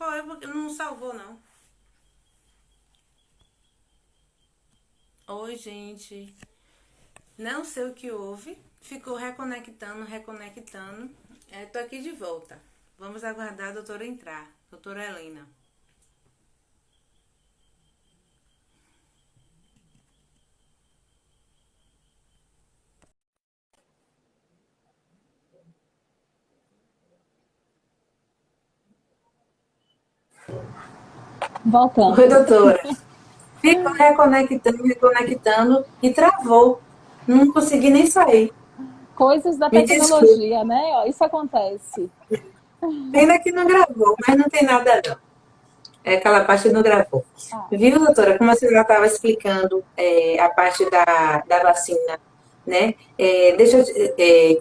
Foi, porque não salvou, não. Oi, gente. Não sei o que houve. Ficou reconectando, reconectando. Tô aqui de volta. Vamos aguardar a doutora entrar. Doutora Helena. Oi, Voltando. doutora. Ficou reconectando, reconectando e travou. Não consegui nem sair. Coisas da Me desculpe. tecnologia, né? Ó, isso acontece. Pena que não gravou, mas não tem nada não. É aquela parte não gravou. Ah, Viu, doutora? Como a senhora estava explicando a parte da vacina, né?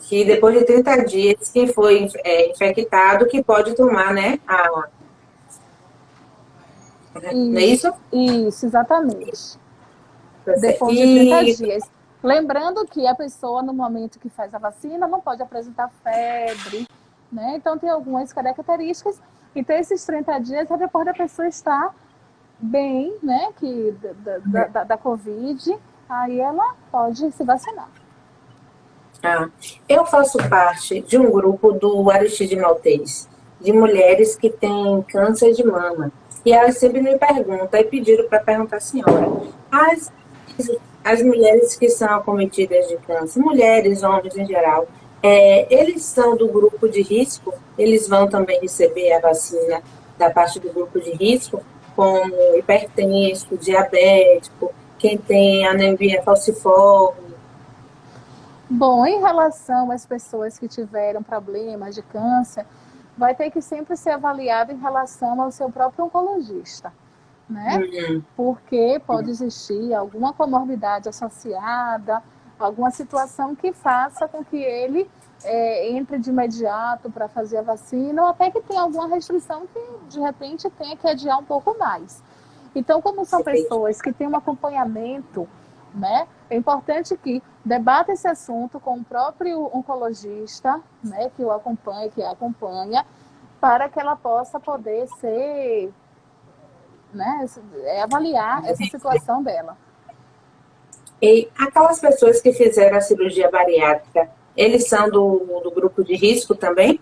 Que depois de 30 dias, quem foi infectado, que pode tomar, né? Não é isso? isso, exatamente. Tá certo. Depois de 30 dias. Lembrando que a pessoa, no momento que faz a vacina, não pode apresentar febre, né? Então, tem algumas características. Então, esses 30 dias é depois da pessoa estar bem, né? Da Covid, aí ela pode se vacinar. Ah, eu faço parte de um grupo do Aristide Maltês, de mulheres que têm câncer de mama. E elas sempre me perguntam, e pediram para perguntar à senhora, as, as mulheres que são acometidas de câncer, mulheres, homens em geral, eles são do grupo de risco? Eles vão também receber a vacina da parte do grupo de risco, como hipertenso, diabético, quem tem anemia falciforme? Bom, em relação às pessoas que tiveram problemas de câncer, vai ter que sempre ser avaliado em relação ao seu próprio oncologista, né? Hum, Porque pode existir alguma comorbidade associada, alguma situação que faça com que ele entre de imediato para fazer a vacina, ou até que tenha alguma restrição que de repente tenha que adiar um pouco mais. Então, como são entendi. pessoas que têm um acompanhamento, né, é importante que debata esse assunto com o próprio oncologista, né, que o acompanha, que a acompanha, para que ela possa poder ser, né, avaliar essa situação dela. E aquelas pessoas que fizeram a cirurgia bariátrica, eles são do grupo de risco também?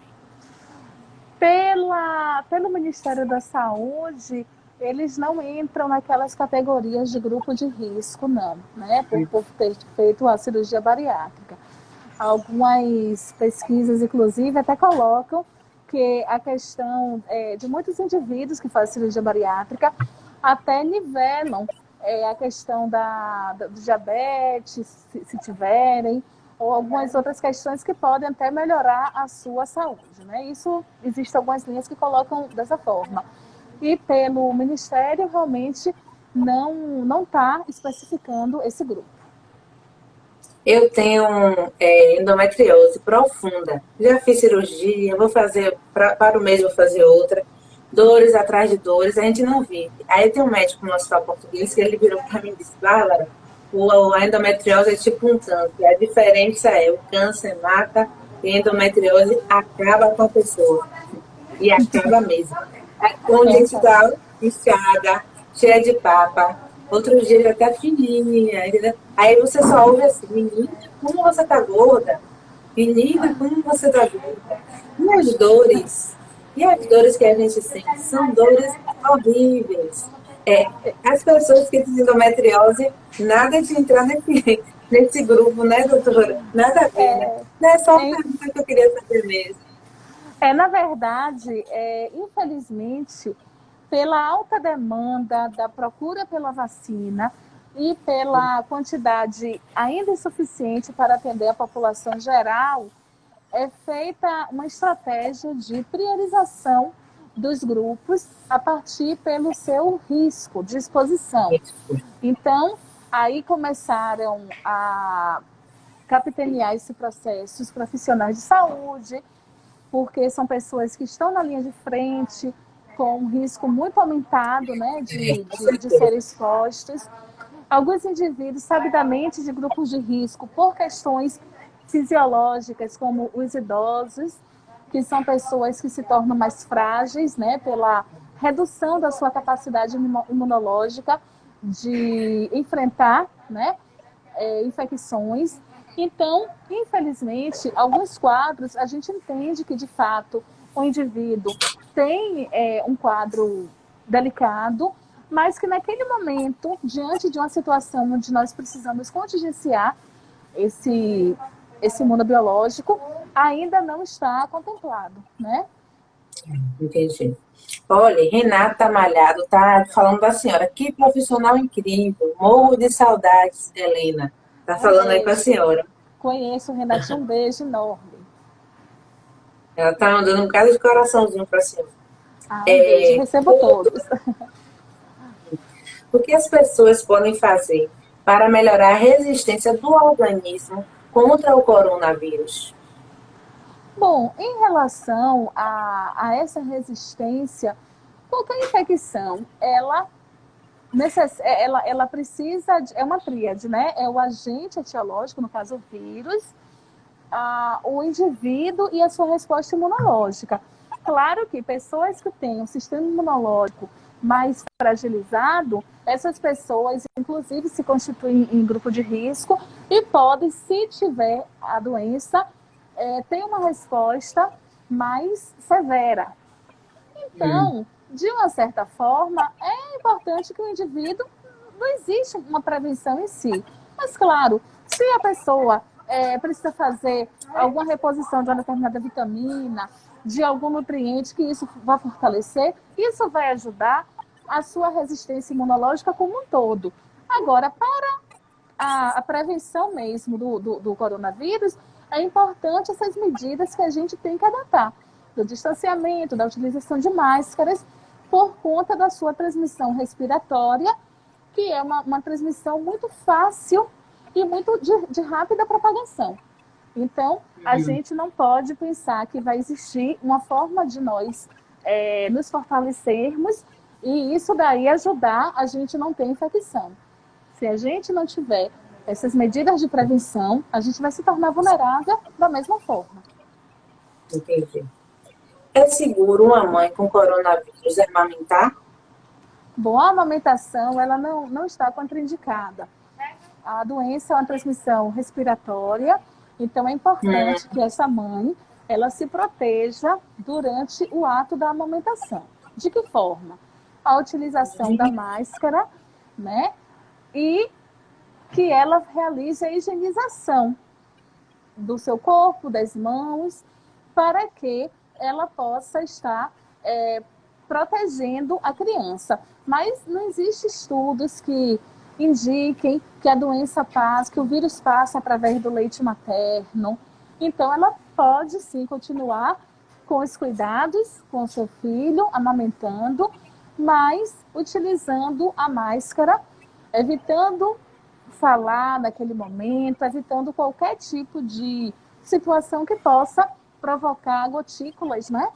Pelo Ministério da Saúde, eles não entram naquelas categorias de grupo de risco, não, né? Por ter feito a cirurgia bariátrica. Algumas pesquisas, inclusive, até colocam que a questão de muitos indivíduos que fazem cirurgia bariátrica até nivelam a questão do diabetes, se tiverem, ou algumas outras questões que podem até melhorar a sua saúde. Né? Isso, existem algumas linhas que colocam dessa forma. E pelo Ministério, realmente não está especificando esse grupo. Eu tenho endometriose profunda. Já fiz cirurgia, vou fazer, para o mês vou fazer outra. Dores atrás de dores, a gente não vive. Aí tem um médico no hospital português que ele virou para mim e disse, Bárbara, a endometriose é tipo um câncer. A diferença é, o câncer mata e a endometriose acaba com a pessoa. E acaba mesmo. Um dia Exato. está inchada, cheia de papa, outro dia já está fininha, entendeu? Aí você só ouve assim, menina, como você está gorda? Menina, como você está gorda? E as dores? E as dores que a gente sente são dores horríveis. As pessoas que têm endometriose, nada de entrar nesse grupo, né, doutora? Nada a ver, né? Não é só uma É, pergunta que eu queria saber mesmo. na verdade, infelizmente, pela alta demanda da procura pela vacina e pela quantidade ainda insuficiente para atender a população geral, é feita uma estratégia de priorização dos grupos a partir pelo seu risco de exposição. Então, aí começaram a capitanear esse processo os profissionais de saúde, porque são pessoas que estão na linha de frente, com um risco muito aumentado, né, Com de certeza. serem expostos. Alguns indivíduos, sabidamente, de grupos de risco por questões fisiológicas, como os idosos, que são pessoas que se tornam mais frágeis, né, pela redução da sua capacidade imunológica de enfrentar, né, infecções. Então, infelizmente, alguns quadros a gente entende que, de fato, o indivíduo tem um quadro delicado, mas que naquele momento, diante de uma situação onde nós precisamos contingenciar esse imunobiológico, ainda não está contemplado, né? Entendi. Olha, Renata Malhado tá falando da senhora. Que profissional incrível. Morro de saudades, Helena. Tá falando aí com a senhora. Conheço, Renatinho, um beijo enorme. Ela tá mandando um bocado de coraçãozinho para a senhora. Um beijo, recebo todos. O que as pessoas podem fazer para melhorar a resistência do organismo contra o coronavírus? Bom, em relação a essa resistência, qualquer infecção, ela precisa, é uma tríade, né? É o agente etiológico, no caso o vírus, o indivíduo e a sua resposta imunológica. Claro que pessoas que têm um sistema imunológico mais fragilizado, essas pessoas, inclusive, se constituem em grupo de risco e podem, se tiver a doença, ter uma resposta mais severa. Então, de uma certa forma, é importante que o indivíduo, não existe uma prevenção em si. Mas, claro, se a pessoa precisa fazer alguma reposição de uma determinada vitamina, de algum nutriente que isso vai fortalecer, isso vai ajudar a sua resistência imunológica como um todo. Agora, para a prevenção mesmo do coronavírus, é importante essas medidas que a gente tem que adotar, do distanciamento, da utilização de máscaras, por conta da sua transmissão respiratória, que é uma transmissão muito fácil e muito de rápida propagação. Então, a gente não pode pensar que vai existir uma forma de nós nos fortalecermos e isso daí ajudar a gente não ter infecção. Se a gente não tiver essas medidas de prevenção, a gente vai se tornar vulnerável da mesma forma. Entendi. É seguro uma mãe com coronavírus amamentar? Bom, a amamentação ela não está contraindicada. A doença é uma transmissão respiratória, então é importante que essa mãe ela se proteja durante o ato da amamentação. De que forma? A utilização da máscara, né? E que ela realize a higienização do seu corpo, das mãos, para que ela possa estar protegendo a criança. Mas não existem estudos que indiquem que a doença passa, que o vírus passa através do leite materno. Então, ela pode sim continuar com os cuidados com o seu filho, amamentando, mas utilizando a máscara, evitando falar naquele momento, evitando qualquer tipo de situação que possa provocar gotículas, né?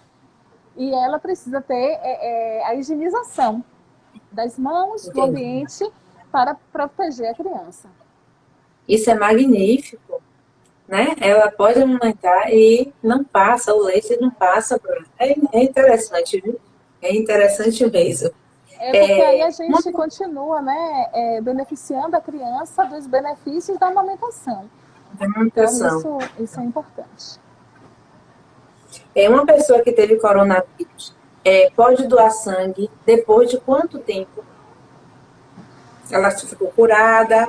E ela precisa ter a higienização das mãos, do ambiente, para proteger a criança. Isso é magnífico, né? Ela pode amamentar e não passa, o leite não passa. É interessante, viu? É interessante mesmo. Porque aí a gente continua, né, beneficiando a criança dos benefícios da amamentação. Então, isso é importante. Uma pessoa que teve coronavírus pode doar sangue depois de quanto tempo? Ela ficou curada,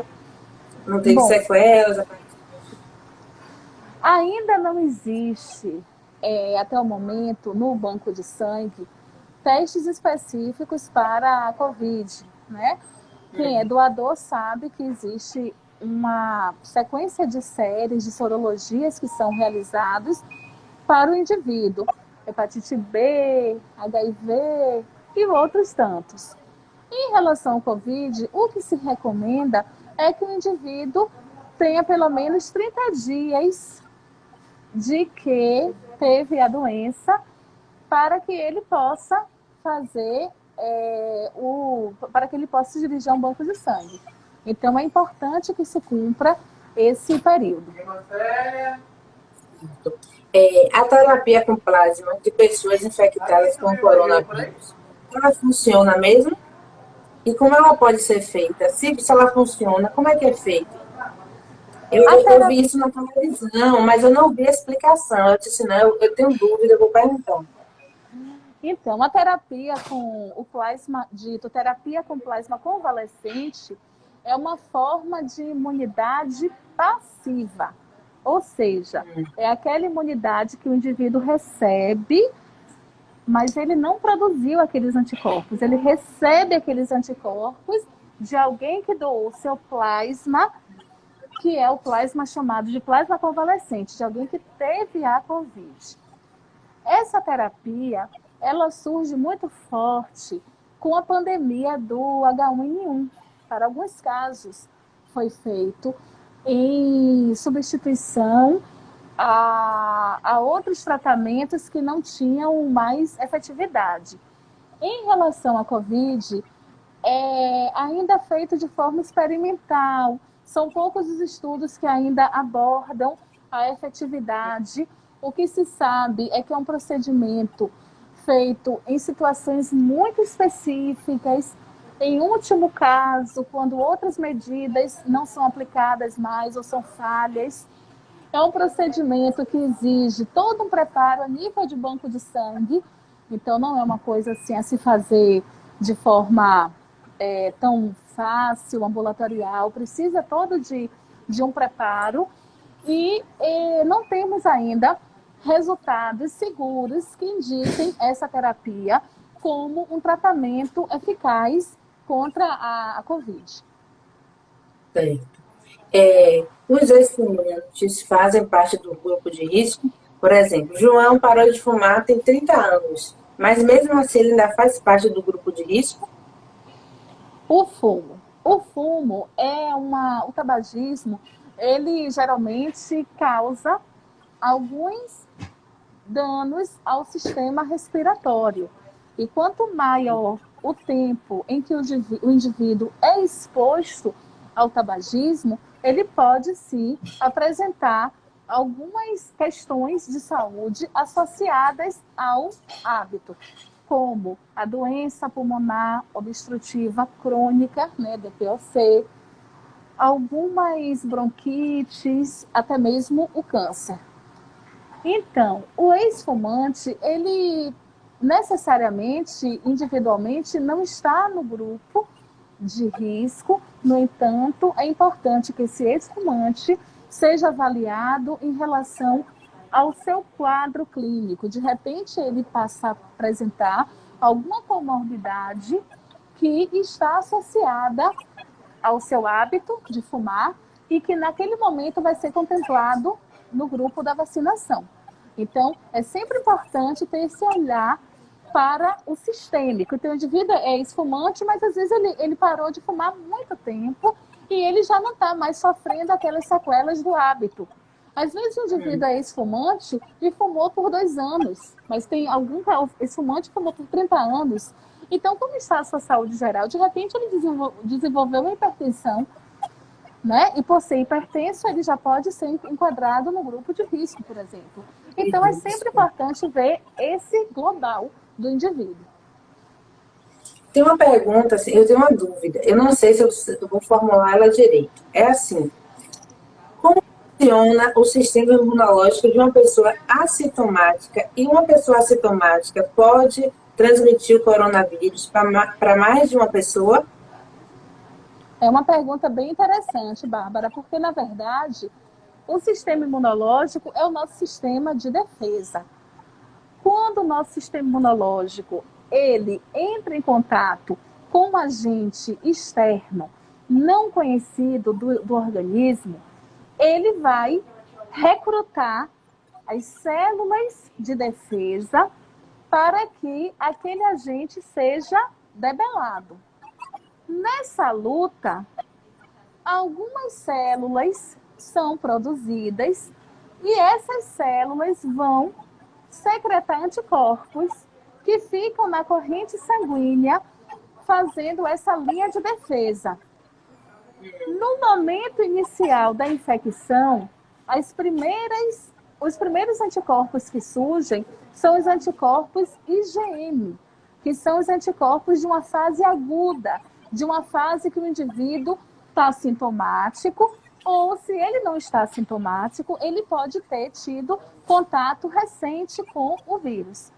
não teve sequelas? Ainda não existe, até o momento, no banco de sangue, testes específicos para a Covid, né? Quem é doador sabe que existe uma sequência de séries de sorologias que são realizadas para o indivíduo. Hepatite B, HIV e outros tantos. Em relação ao Covid, o que se recomenda é que o indivíduo tenha pelo menos 30 dias de que teve a doença para que ele possa fazer para que ele possa se dirigir a um banco de sangue. Então, é importante que se cumpra esse período. A terapia com plasma de pessoas infectadas com coronavírus ela funciona mesmo? E como ela pode ser feita? Se ela funciona, como é que é feito? A Eu vi terapia, isso na televisão, mas eu não vi a explicação. Eu disse, não, eu tenho dúvida, eu vou perguntar. então, a terapia com o plasma, dito terapia com plasma convalescente, é uma forma de imunidade passiva. Ou seja, é aquela imunidade que o indivíduo recebe, mas ele não produziu aqueles anticorpos. Ele recebe aqueles anticorpos de alguém que doou seu plasma, que é o plasma chamado de plasma convalescente, de alguém que teve a Covid. Essa terapia, ela surge muito forte com a pandemia do H1N1. Para alguns casos, foi feito em substituição a outros tratamentos que não tinham mais efetividade. Em relação à Covid, ainda feito de forma experimental. São poucos os estudos que ainda abordam a efetividade. O que se sabe é que é um procedimento feito em situações muito específicas, em último caso, quando outras medidas não são aplicadas mais ou são falhas. É um procedimento que exige todo um preparo a nível de banco de sangue, então não é uma coisa assim a se fazer de forma tão fácil, ambulatorial, precisa todo de um preparo e não temos ainda resultados seguros que indiquem essa terapia como um tratamento eficaz contra a Covid. Certo. Os ex-fumantes fazem parte do grupo de risco. Por exemplo, João parou de fumar tem 30 anos, mas mesmo assim ele ainda faz parte do grupo de risco? O fumo. O fumo o tabagismo, ele geralmente causa alguns danos ao sistema respiratório. E quanto maior o tempo em que o indivíduo é exposto ao tabagismo, ele pode sim apresentar algumas questões de saúde associadas ao hábito, como a doença pulmonar obstrutiva crônica, né, DPOC, algumas bronquites, até mesmo o câncer. Então, o ex-fumante, ele necessariamente, individualmente, não está no grupo de risco. No entanto, é importante que esse ex-fumante seja avaliado em relação ao seu quadro clínico. De repente, ele passa a apresentar alguma comorbidade que está associada ao seu hábito de fumar e que naquele momento vai ser contemplado no grupo da vacinação. Então, é sempre importante ter esse olhar para o sistêmico. Então, o indivíduo é ex-fumante, mas às vezes ele parou de fumar há muito tempo e ele já não está mais sofrendo aquelas sequelas do hábito. Às vezes o indivíduo é ex-fumante e fumou por 2 anos, mas tem algum ex-fumante que fumou por 30 anos. Então, como está a sua saúde geral? De repente, ele desenvolveu uma hipertensão, né? E por ser hipertenso, ele já pode ser enquadrado no grupo de risco, por exemplo. Então, é sempre importante ver esse global do indivíduo. Tem uma pergunta, assim, eu tenho uma dúvida. Eu não sei se eu vou formular ela direito. É assim, como funciona o sistema imunológico de uma pessoa assintomática e uma pessoa assintomática pode transmitir o coronavírus para mais de uma pessoa? É uma pergunta bem interessante, Bárbara, porque, na verdade, o sistema imunológico é o nosso sistema de defesa. Quando o nosso sistema imunológico ele entra em contato com um agente externo não conhecido do organismo, ele vai recrutar as células de defesa para que aquele agente seja debelado. Nessa luta, algumas células são produzidas e essas células vão secretar anticorpos que ficam na corrente sanguínea fazendo essa linha de defesa. No momento inicial da infecção, os primeiros anticorpos que surgem são os anticorpos IgM, que são os anticorpos de uma fase aguda, de uma fase que o indivíduo está sintomático, ou se ele não está sintomático, ele pode ter tido contato recente com o vírus.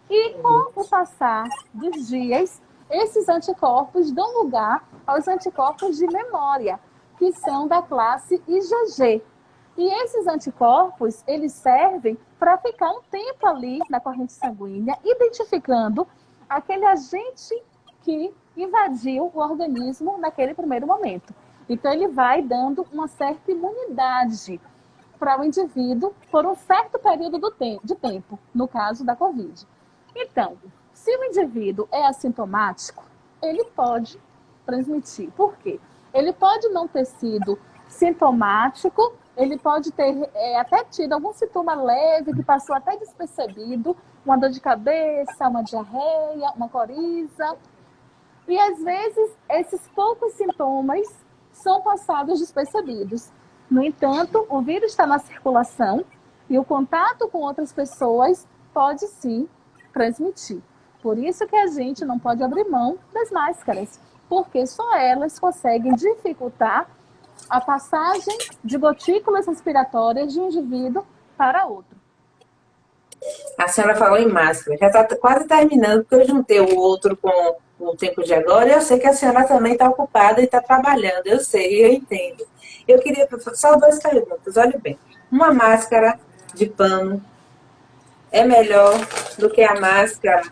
E com o passar dos dias, esses anticorpos dão lugar aos anticorpos de memória, que são da classe IgG. E esses anticorpos, eles servem para ficar um tempo ali na corrente sanguínea, identificando aquele agente que invadiu o organismo naquele primeiro momento. Então, ele vai dando uma certa imunidade para o indivíduo por um certo período de tempo, no caso da Covid. Então, se o indivíduo é assintomático, ele pode transmitir. Por quê? Ele pode não ter sido sintomático, ele pode ter até tido algum sintoma leve, que passou até despercebido, uma dor de cabeça, uma diarreia, uma coriza. E, às vezes, esses poucos sintomas são passados despercebidos. No entanto, o vírus está na circulação e o contato com outras pessoas pode, sim, transmitir. Por isso que a gente não pode abrir mão das máscaras, porque só elas conseguem dificultar a passagem de gotículas respiratórias de um indivíduo para outro. A senhora falou em máscara, já está quase terminando, porque eu juntei o outro com o tempo de agora, e eu sei que a senhora também está ocupada e está trabalhando, eu sei, eu entendo. Eu queria só duas perguntas, olhe bem. Uma máscara de pano é melhor do que a máscara,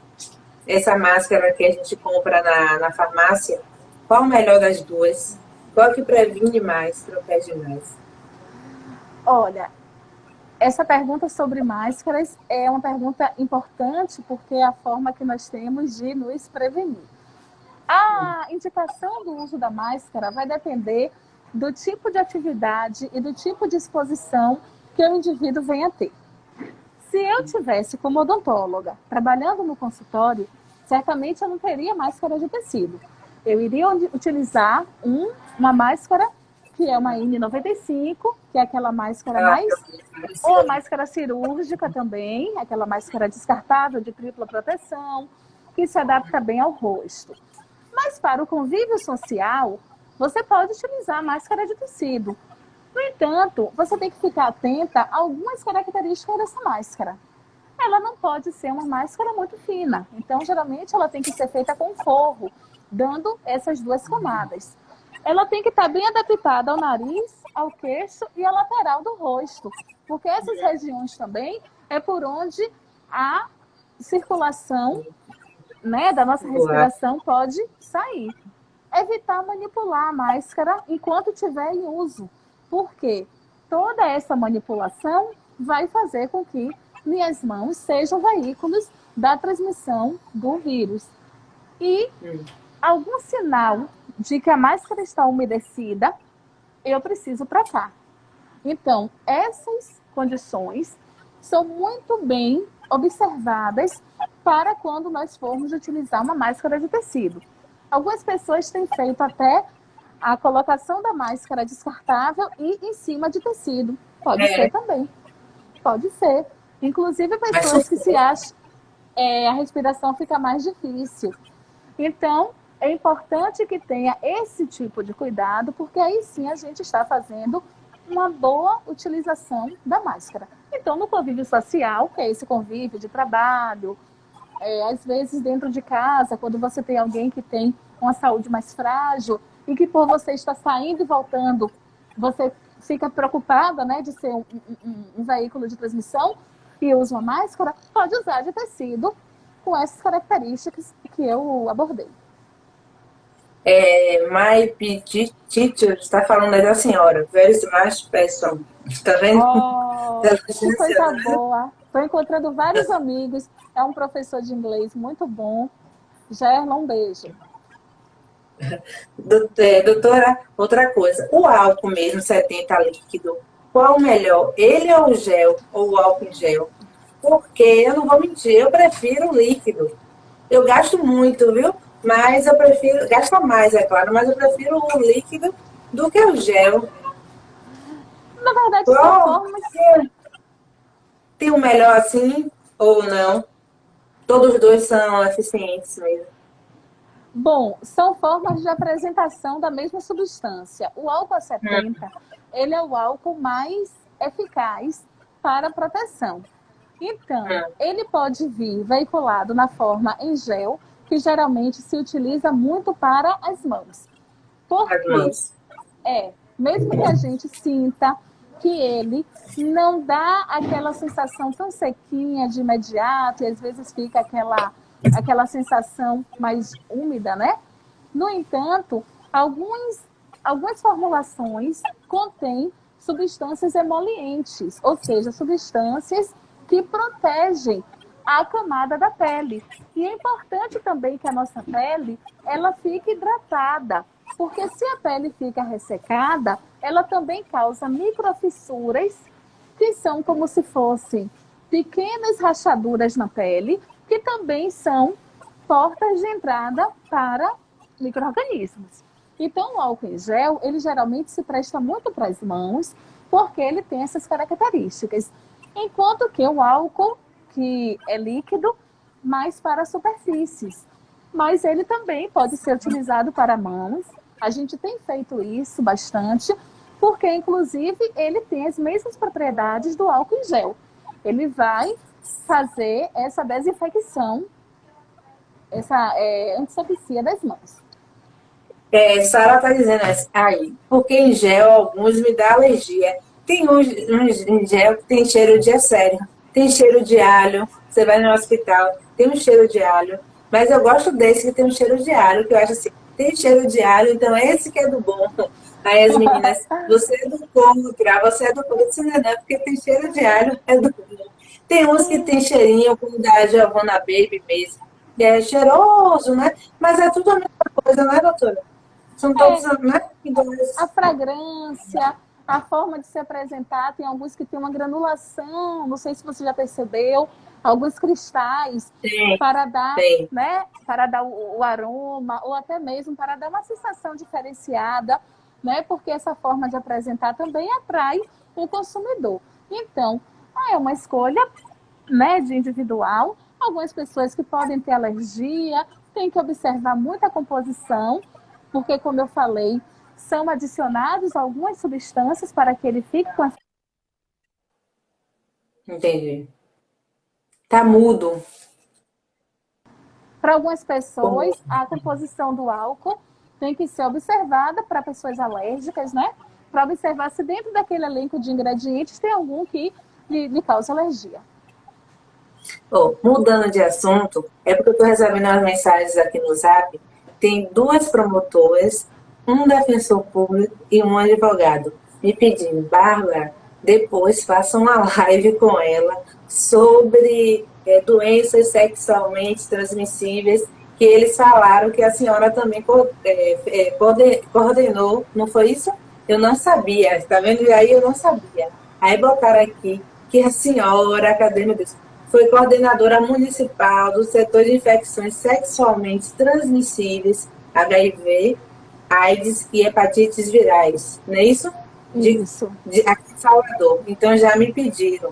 essa máscara que a gente compra na farmácia? Qual o melhor das duas? Qual que previne mais, protege mais? Olha, essa pergunta sobre máscaras é uma pergunta importante porque é a forma que nós temos de nos prevenir. A indicação do uso da máscara vai depender do tipo de atividade e do tipo de exposição que o indivíduo venha a ter. Se eu tivesse como odontóloga trabalhando no consultório, certamente eu não teria máscara de tecido. Eu iria utilizar uma máscara que é uma N95, que é aquela máscara mais... ou a máscara cirúrgica também, aquela máscara descartável de tripla proteção, que se adapta bem ao rosto. Mas para o convívio social, você pode utilizar a máscara de tecido. No entanto, você tem que ficar atenta a algumas características dessa máscara. Ela não pode ser uma máscara muito fina. Então, geralmente, ela tem que ser feita com forro, dando essas duas camadas. Ela tem que estar bem adaptada ao nariz, ao queixo e à lateral do rosto. Porque essas regiões também é por onde a circulação, né, da nossa respiração pode sair. Evitar manipular a máscara enquanto estiver em uso. Porque toda essa manipulação vai fazer com que minhas mãos sejam veículos da transmissão do vírus. E algum sinal de que a máscara está umedecida, eu preciso trocar. Então, essas condições são muito bem observadas para quando nós formos utilizar uma máscara de tecido. Algumas pessoas têm feito até a colocação da máscara descartável e em cima de tecido. Pode ser também. Pode ser. Inclusive pessoas que se acham a respiração fica mais difícil. Então, é importante que tenha esse tipo de cuidado, porque aí sim a gente está fazendo uma boa utilização da máscara. Então, no convívio social, que é esse convívio de trabalho, às vezes dentro de casa, quando você tem alguém que tem uma saúde mais frágil e que por você estar saindo e voltando, você fica preocupada, né, de ser um veículo de transmissão e usa uma máscara, pode usar de tecido com essas características que eu abordei. My teacher está falando aí da senhora. Very smart person. Está vendo? Que coisa boa. Estou encontrando vários amigos. É um professor de inglês muito bom. Gerlon, um beijo. Doutora, outra coisa. O álcool mesmo, 70 líquido, qual o melhor? Ele ou o gel? Ou o álcool em gel? Porque, eu não vou mentir, eu prefiro o líquido. Eu gasto muito, viu? Mas eu prefiro, gasta mais, é claro, mas eu prefiro o líquido do que o gel. Na verdade, são formas... Tem um melhor assim ou não? Todos os dois são eficientes mesmo. Bom, são formas de apresentação da mesma substância. O álcool Hum, 70, ele é o álcool mais eficaz para a proteção. Então, hum, ele pode vir veiculado na forma em gel, que geralmente se utiliza muito para as mãos. Por as quê? mãos. Mesmo que a gente sinta que ele não dá aquela sensação tão sequinha de imediato, e às vezes fica aquela sensação mais úmida, né? No entanto, algumas formulações contêm substâncias emolientes, ou seja, substâncias que protegem a camada da pele. E é importante também que a nossa pele ela fique hidratada, porque se a pele fica ressecada, ela também causa microfissuras, que são como se fossem pequenas rachaduras na pele, que também são portas de entrada para micro-organismos. Então, o álcool em gel, ele geralmente se presta muito para as mãos, porque ele tem essas características. Enquanto que o álcool, que é líquido, mais para superfícies. Mas ele também pode ser utilizado para mãos. A gente tem feito isso bastante, porque, inclusive, ele tem as mesmas propriedades do álcool em gel. Ele vai fazer essa desinfecção, essa antisepsia das mãos. Sara está dizendo aí, porque em gel alguns me dá alergia. Tem uns em gel que tem cheiro de sério, tem cheiro de alho. Você vai no hospital, tem um cheiro de alho. Mas eu gosto desse que tem um cheiro de alho, que eu acho assim, tem cheiro de alho, então esse que é do bom. Aí as meninas, você é do contra, você é do contra. Isso não é não, porque tem cheiro de alho, é do bom. Tem uns que tem cheirinho, como da Giovanna Baby mesmo, que é cheiroso, né? Mas é tudo a mesma coisa, né, doutora? São todos, É, né, a iguais. fragrância, a forma de se apresentar, tem alguns que tem uma granulação, não sei se você já percebeu, alguns cristais Tem, para dar, tem. né, para dar o aroma, ou até mesmo para dar uma sensação diferenciada, né, porque essa forma de apresentar também atrai o consumidor. Então, é uma escolha, né, de individual. Algumas pessoas que podem ter alergia, tem que observar muito a composição, porque, como eu falei, são adicionados algumas substâncias para que ele fique com a... Entendi. Tá mudo. Para algumas Como... pessoas, a composição do álcool tem que ser observada para pessoas alérgicas, né? Para observar se dentro daquele elenco de ingredientes tem algum que lhe cause alergia. Oh, mudando de assunto, é porque eu estou recebendo as mensagens aqui no Zap. Tem duas promotoras, um defensor público e um advogado, me pedindo, Bárbara, depois faça uma live com ela sobre doenças sexualmente transmissíveis, que eles falaram que a senhora também coordenou, não foi isso? Eu não sabia, está vendo? E aí eu não sabia. Aí botaram aqui que a senhora, cadê meu Deus? Foi coordenadora municipal do setor de infecções sexualmente transmissíveis, HIV, AIDS e hepatites virais, não é isso? Isso. Aqui em Salvador. Então já me pediram.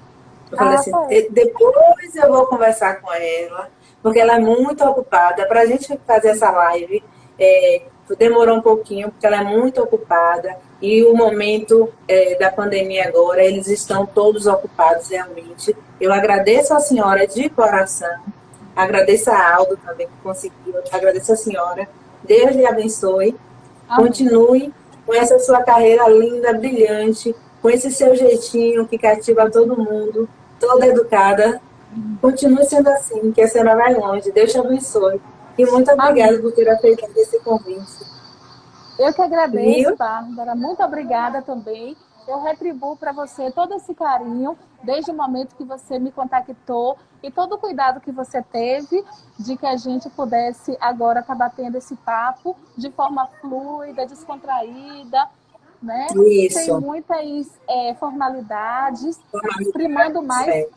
Eu falei Ah, assim, foi. depois eu vou conversar com ela, porque ela é muito ocupada. Para a gente fazer essa live, demorou um pouquinho, porque ela é muito ocupada. E o momento da pandemia agora, eles estão todos ocupados realmente. Eu agradeço a senhora de coração, agradeço a Aldo também que conseguiu, agradeço a senhora. Deus lhe abençoe. Amém. Continue com essa sua carreira linda, brilhante, com esse seu jeitinho que cativa todo mundo, toda educada. Continue sendo assim, que a senhora vai longe. Deus te abençoe. E muito obrigada Amém. por ter aceitado esse convite. Eu que agradeço, Viu? Bárbara. Muito obrigada também. Eu retribuo para você todo esse carinho, desde o momento que você me contactou e todo o cuidado que você teve de que a gente pudesse agora estar batendo esse papo de forma fluida, descontraída, né? Sem Isso. muitas formalidades, primando mais Certo.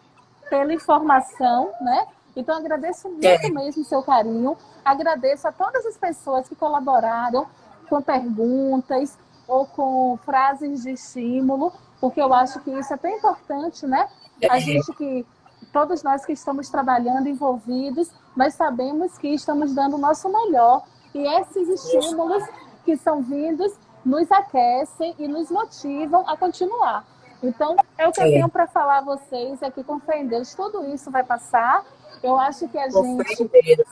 pela informação, né? Então, agradeço muito É. mesmo o seu carinho, agradeço a todas as pessoas que colaboraram com perguntas ou com frases de estímulo, porque eu acho que isso é tão importante, né? A gente que todos nós que estamos trabalhando, envolvidos, nós sabemos que estamos dando o nosso melhor. E esses estímulos que são vindos nos aquecem e nos motivam a continuar. Então, é o que eu tenho para falar a vocês aqui com fé em Deus. Tudo isso vai passar. Eu acho que a gente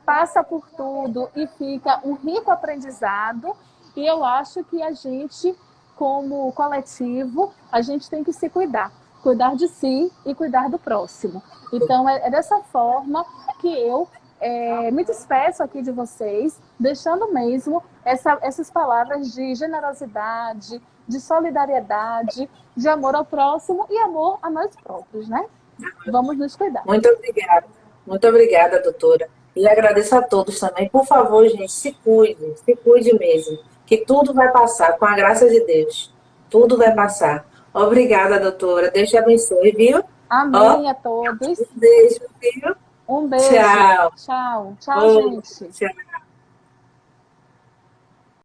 passa por tudo e fica um rico aprendizado. E eu acho que a gente, como coletivo, a gente tem que se cuidar. Cuidar de si e cuidar do próximo. Então, é dessa forma que eu me despeço aqui de vocês, deixando mesmo essas palavras de generosidade, de solidariedade, de amor ao próximo e amor a nós próprios, né? Vamos nos cuidar. Muito obrigada, doutora. E agradeço a todos também. Por favor, gente, se cuide mesmo, que tudo vai passar, com a graça de Deus. Tudo vai passar. Obrigada, doutora. Deus te abençoe, viu? Amém a todos. Um beijo, viu? Um beijo. Tchau. Tchau, gente. Tchau.